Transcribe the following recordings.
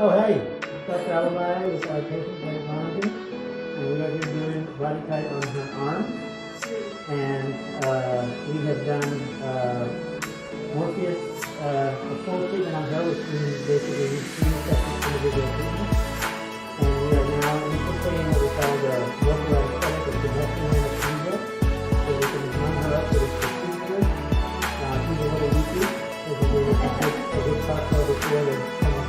Oh, hey, Dr. Alibi with our patient, Dr. Monahan, and we are here doing body tight on her arm. And we have done Morpheus, a full treatment on her, which means basically 3 sessions individual treatment. And we are now infiltrating what we call the local anesthetic or conducting anesthesia. So we can run her up with a procedure. She's a little weepy, so we're going to take a good shot over here and kind of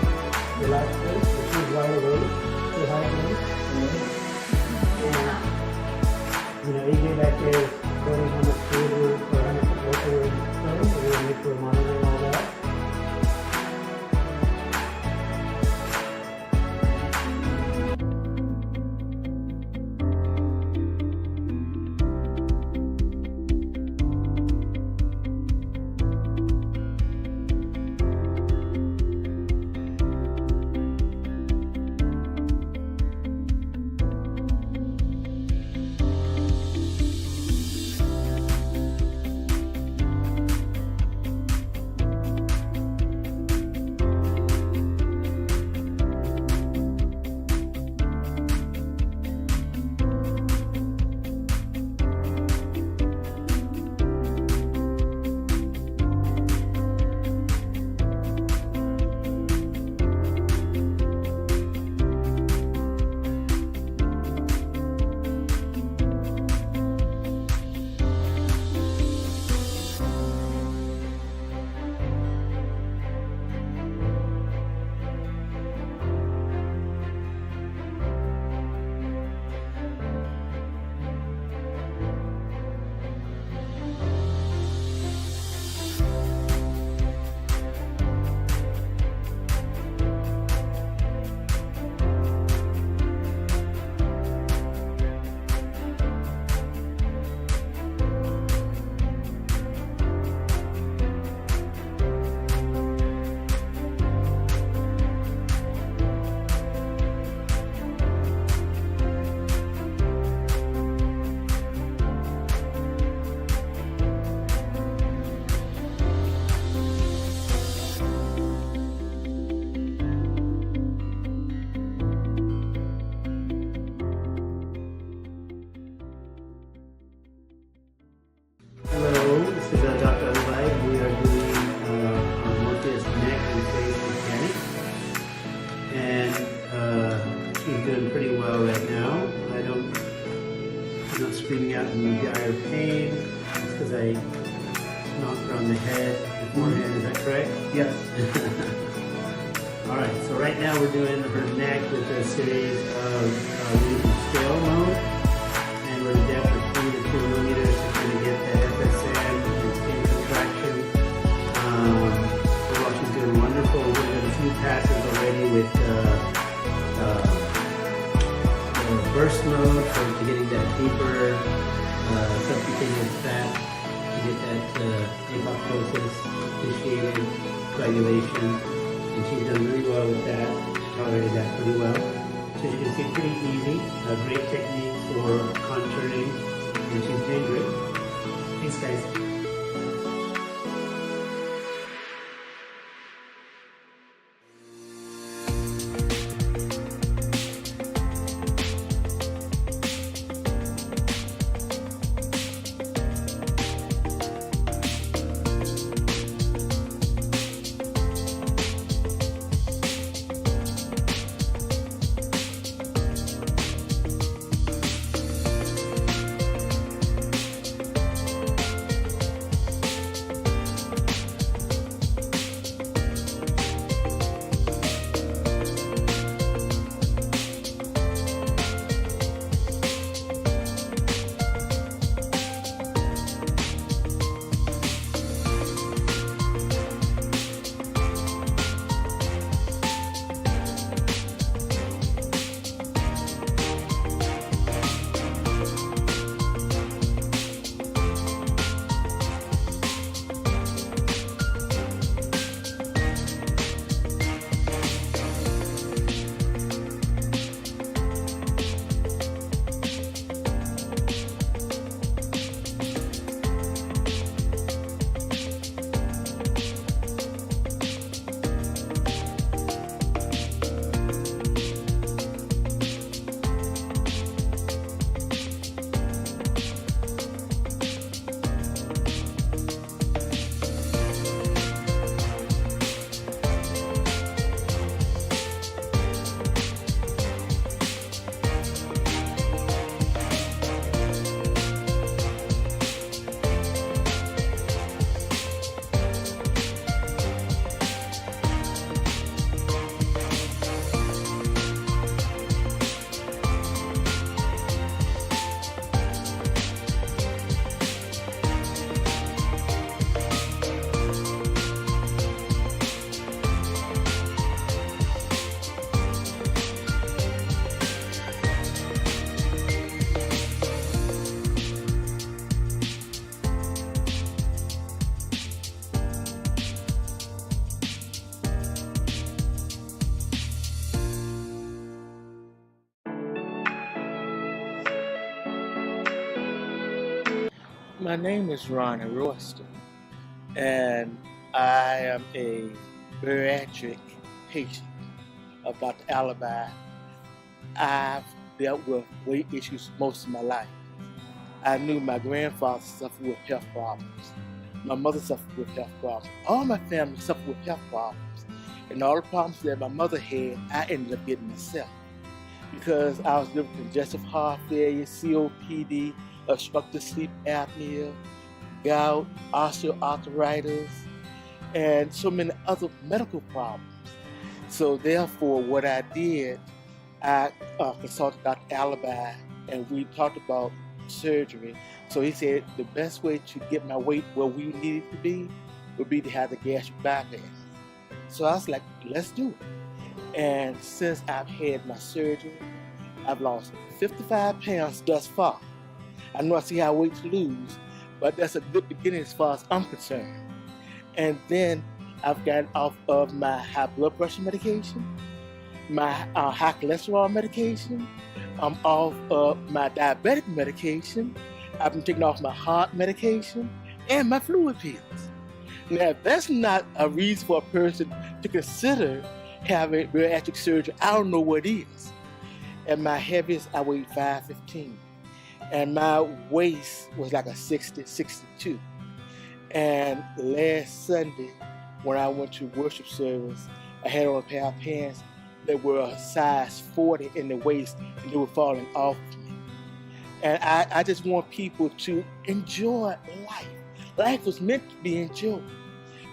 relax her. So she's wide awake. Say hi to me. And, AJ back there is quoting how much food or how much local we're putting, so we're going to make sure we're monitoring all that. Hello, this is Dr. Alibai. We are doing our Morpheus neck and face mechanics. And she's doing pretty well right now. She's not screaming out in dire pain. It's because I knocked her on the head, the forehead, is that correct? Yes. Alright, so right now we're doing her neck with a series of using scale mode. And we're in depth of 3 to 2 millimeters to kind of get the FSM and skin contraction. So she's doing wonderful. We've done a few passes already with the burst mode to getting that deeper subcutaneous fat to get that apoptosis initiated coagulation. And she's done really well with that. Tolerated that pretty well. So you can see pretty easy, a great technique for contouring, and she's doing great. Thanks, guys. My name is Ronnie Royston, and I am a bariatric patient of Dr. Alibi. I've dealt with weight issues most of my life. I knew my grandfather suffered with health problems. My mother suffered with health problems. All my family suffered with health problems. And all the problems that my mother had, I ended up getting myself. Because I was living with congestive heart failure, COPD, obstructive sleep apnea, gout, osteoarthritis, and so many other medical problems. So therefore, what I did, I consulted Dr. Alibi, and we talked about surgery. So he said the best way to get my weight where we needed to be would be to have the gastric bypass. So I was like, let's do it. And since I've had my surgery, I've lost 55 pounds thus far. I know I see how weight to lose, but that's a good beginning as far as I'm concerned. And then I've gotten off of my high blood pressure medication, my high cholesterol medication. I'm off of my diabetic medication. I've been taking off my heart medication and my fluid pills. Now, if that's not a reason for a person to consider having bariatric surgery, I don't know what is. At my heaviest, I weighed 515. And my waist was like a 60, 62. And last Sunday, when I went to worship service, I had on a pair of pants that were a size 40 in the waist, and they were falling off of me. And I just want people to enjoy life. Life was meant to be enjoyed,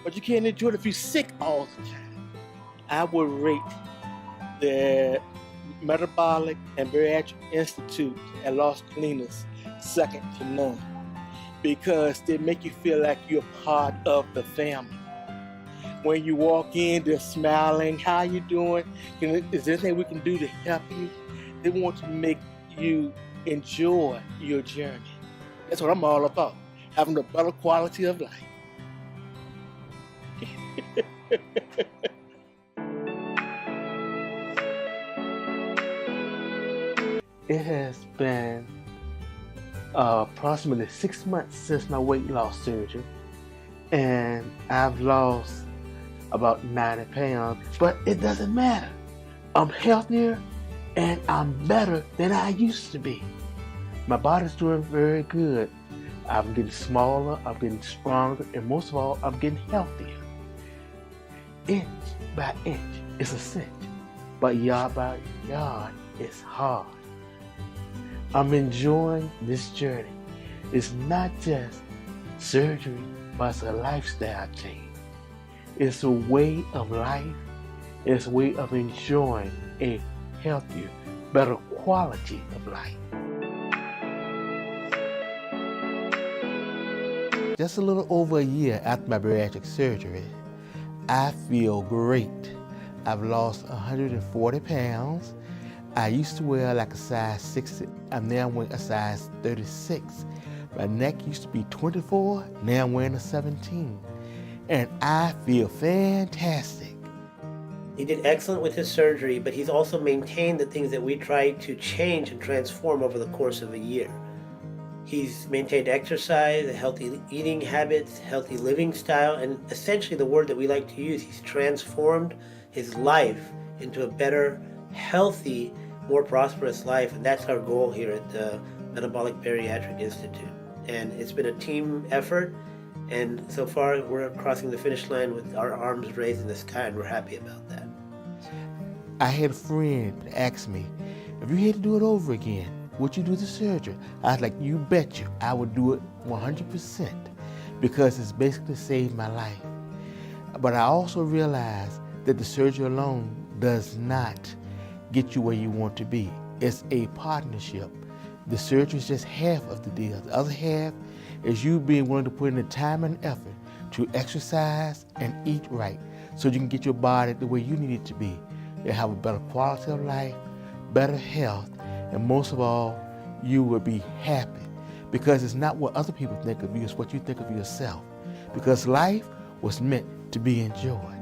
but you can't enjoy it if you're sick all the time. I would rate the Metabolic and Bariatric Institute at Los Colinas second to none, because they make you feel like you're part of the family. When you walk in, they're smiling. How you doing? Is there anything we can do to help you? They want to make you enjoy your journey. That's what I'm all about, having a better quality of life. It has been approximately 6 months since my weight loss surgery, and I've lost about 90 pounds, but it doesn't matter. I'm healthier and I'm better than I used to be. My body's doing very good. I'm getting smaller, I'm getting stronger, and most of all, I'm getting healthier. Inch by inch, it's a cinch, but yard by yard, it's hard. I'm enjoying this journey. It's not just surgery, but it's a lifestyle change. It's a way of life. It's a way of enjoying a healthier, better quality of life. Just a little over a year after my bariatric surgery, I feel great. I've lost 140 pounds. I used to wear like a size 60. I'm now wearing a size 36. My neck used to be 24. Now I'm wearing a 17. And I feel fantastic. He did excellent with his surgery, but he's also maintained the things that we tried to change and transform over the course of a year. He's maintained exercise, healthy eating habits, healthy living style, and essentially the word that we like to use, he's transformed his life into a better, healthy, more prosperous life. And that's our goal here at the Metabolic Bariatric Institute. And it's been a team effort. And so far, we're crossing the finish line with our arms raised in the sky, and we're happy about that. I had a friend ask me, if you had to do it over again, would you do the surgery? I was like, you bet you, I would do it 100%, because it's basically saved my life. But I also realized that the surgery alone does not get you where you want to be. It's a partnership. The surgery is just half of the deal. The other half is you being willing to put in the time and effort to exercise and eat right, so you can get your body the way you need it to be. You'll have a better quality of life, better health, and most of all, you will be happy, because it's not what other people think of you, it's what you think of yourself. Because life was meant to be enjoyed.